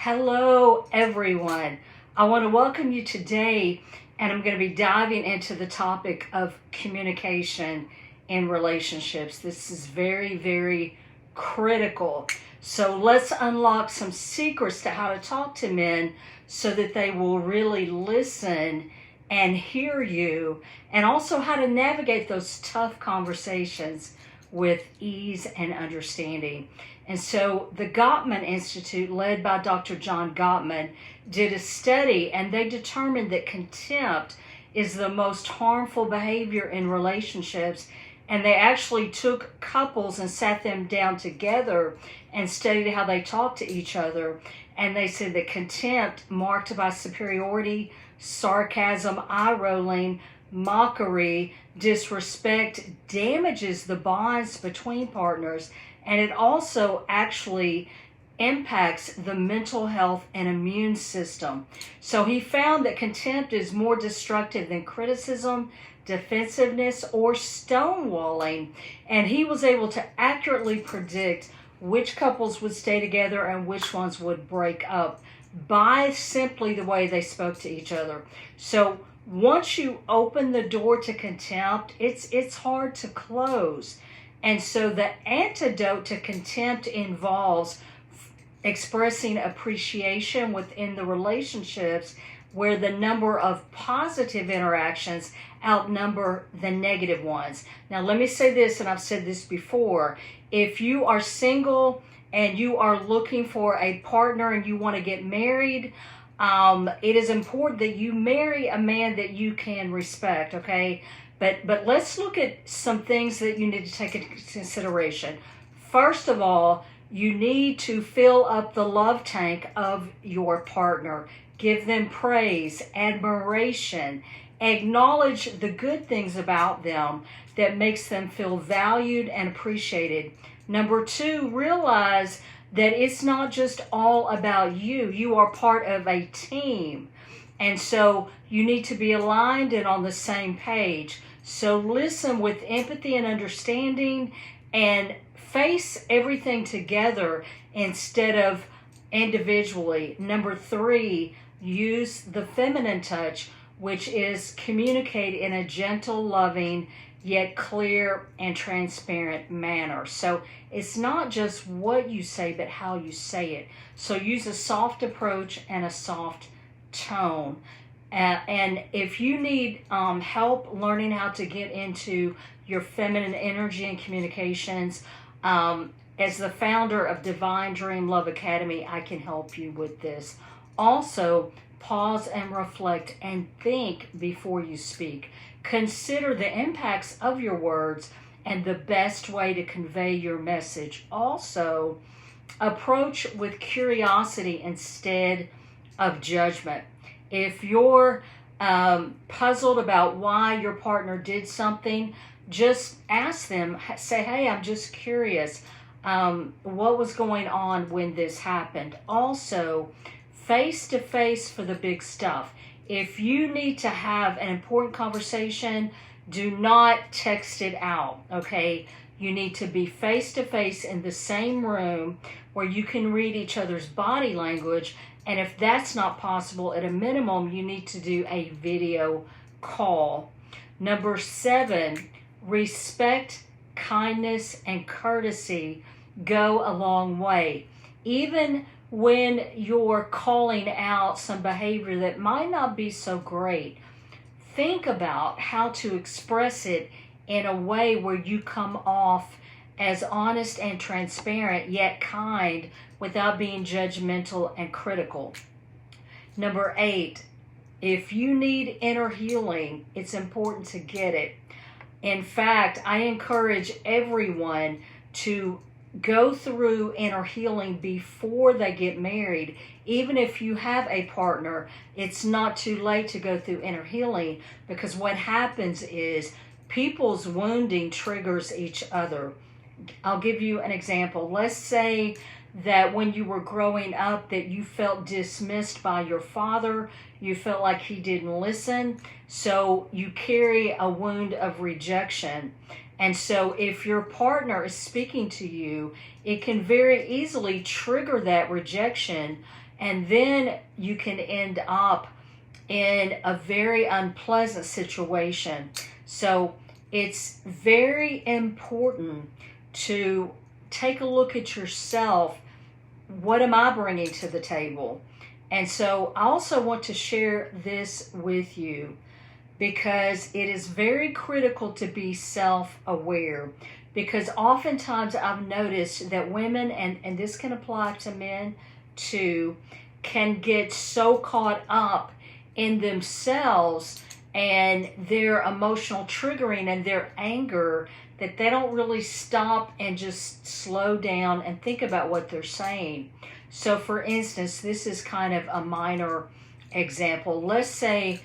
Hello, everyone. I want to welcome you today, and I'm going to be diving into the topic of communication in relationships. This is very, very critical. So let's unlock some secrets to how to talk to men so that they will really listen and hear you, and also how to navigate those tough conversations with ease and understanding. And so the Gottman Institute, led by Dr. John Gottman, did a study, and they determined that contempt is the most harmful behavior in relationships. And they actually took couples and sat them down together and studied how they talk to each other. And they said that contempt, marked by superiority, sarcasm, eye-rolling, mockery, disrespect, damages the bonds between partners, and it also actually impacts the mental health and immune system. So he found that contempt is more destructive than criticism, defensiveness, or stonewalling, and he was able to accurately predict which couples would stay together and which ones would break up by simply the way they spoke to each other. So once you open the door to contempt, it's hard to close. And so the antidote to contempt involves expressing appreciation within the relationships where the number of positive interactions outnumber the negative ones. Now, let me say this, and I've said this before. If you are single and you are looking for a partner and you want to get married, it is important that you marry a man that you can respect, okay? But let's look at some things that you need to take into consideration. First of all, you need to fill up the love tank of your partner. Give them praise, admiration, acknowledge the good things about them that makes them feel valued and appreciated. Number two, realize that it's not just all about you. You are part of a team. And so you need to be aligned and on the same page. So listen with empathy and understanding and face everything together instead of individually. Number three, use the feminine touch, which is communicate in a gentle, loving, yet clear and transparent manner. So it's not just what you say, but how you say it. So use a soft approach and a soft tone. And if you need help learning how to get into your feminine energy and communications, as the founder of Divine Dream Love Academy, I can help you with this. Also, pause and reflect and think before you speak. Consider the impacts of your words and the best way to convey your message. Also, approach with curiosity instead of judgment. If you're puzzled about why your partner did something, just ask them, say, hey, I'm just curious. What was going on when this happened? Also, face to face for the big stuff. If you need to have an important conversation, do not text it out, okay? You need to be face to face in the same room where you can read each other's body language. And if that's not possible, at a minimum, you need to do a video call. Number 7, respect, kindness, and courtesy go a long way. Even when you're calling out some behavior that might not be so great, think about how to express it in a way where you come off as honest and transparent, yet kind, without being judgmental and critical. Number 8, if you need inner healing, it's important to get it. In fact, I encourage everyone to go through inner healing before they get married. Even if you have a partner, it's not too late to go through inner healing, because what happens is people's wounding triggers each other. I'll give you an example. Let's say that when you were growing up that you felt dismissed by your father, you felt like he didn't listen, so you carry a wound of rejection. And so if your partner is speaking to you, it can very easily trigger that rejection And then you can end up in a very unpleasant situation. So it's very important to take a look at yourself. What am I bringing to the table? And so I also want to share this with you because it is very critical to be self-aware. Because oftentimes I've noticed that women, and this can apply to men too, can get so caught up in themselves and their emotional triggering and their anger that they don't really stop and just slow down and think about what they're saying. So for instance, this is kind of a minor example. Let's say,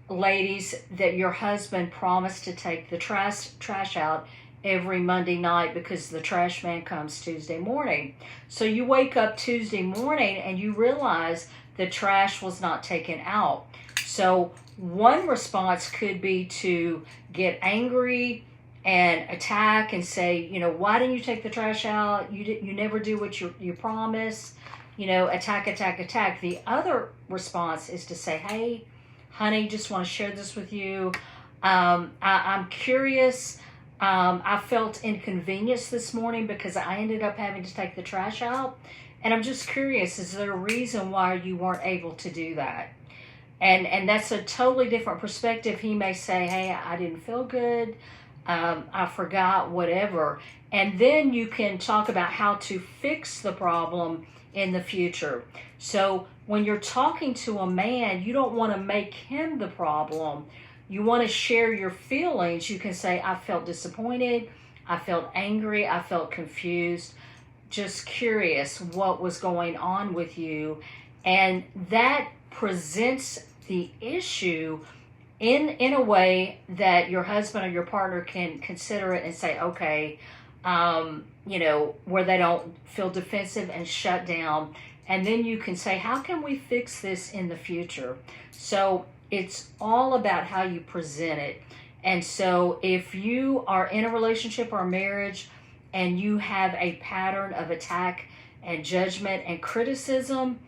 ladies, that your husband promised to take the trash out every Monday night because the trash man comes Tuesday morning. So you wake up Tuesday morning and you realize the trash was not taken out. So one response could be to get angry and attack and say, you know, why didn't you take the trash out? You never do what you promise. You know, attack, attack, attack. The other response is to say, hey, honey, just want to share this with you. I'm curious. I felt inconvenienced this morning because I ended up having to take the trash out. And I'm just curious, is there a reason why you weren't able to do that? And that's a totally different perspective. He may say, hey, I didn't feel good. I forgot, whatever. And then you can talk about how to fix the problem in the future. So when you're talking to a man, you don't want to make him the problem. You want to share your feelings. You can say, I felt disappointed. I felt angry. I felt confused. Just curious what was going on with you. And that presents the issue in a way that your husband or your partner can consider it and say, okay, you know, where they don't feel defensive and shut down. And then you can say, how can we fix this in the future? So it's all about how you present it. And so if you are in a relationship or a marriage and you have a pattern of attack and judgment and criticism,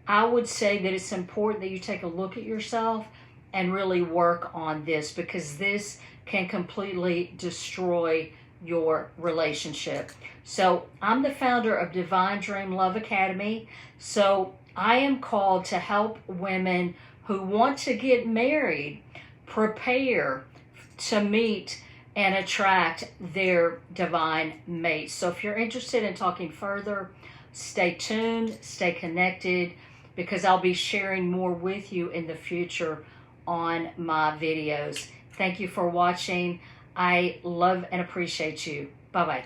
I would say that it's important that you take a look at yourself and really work on this, because this can completely destroy your relationship. So I'm the founder of Divine Dream Love Academy. So I am called to help women who want to get married prepare to meet and attract their divine mate. So if you're interested in talking further, stay tuned, stay connected, because I'll be sharing more with you in the future on my videos. Thank you for watching. I love and appreciate you. Bye-bye.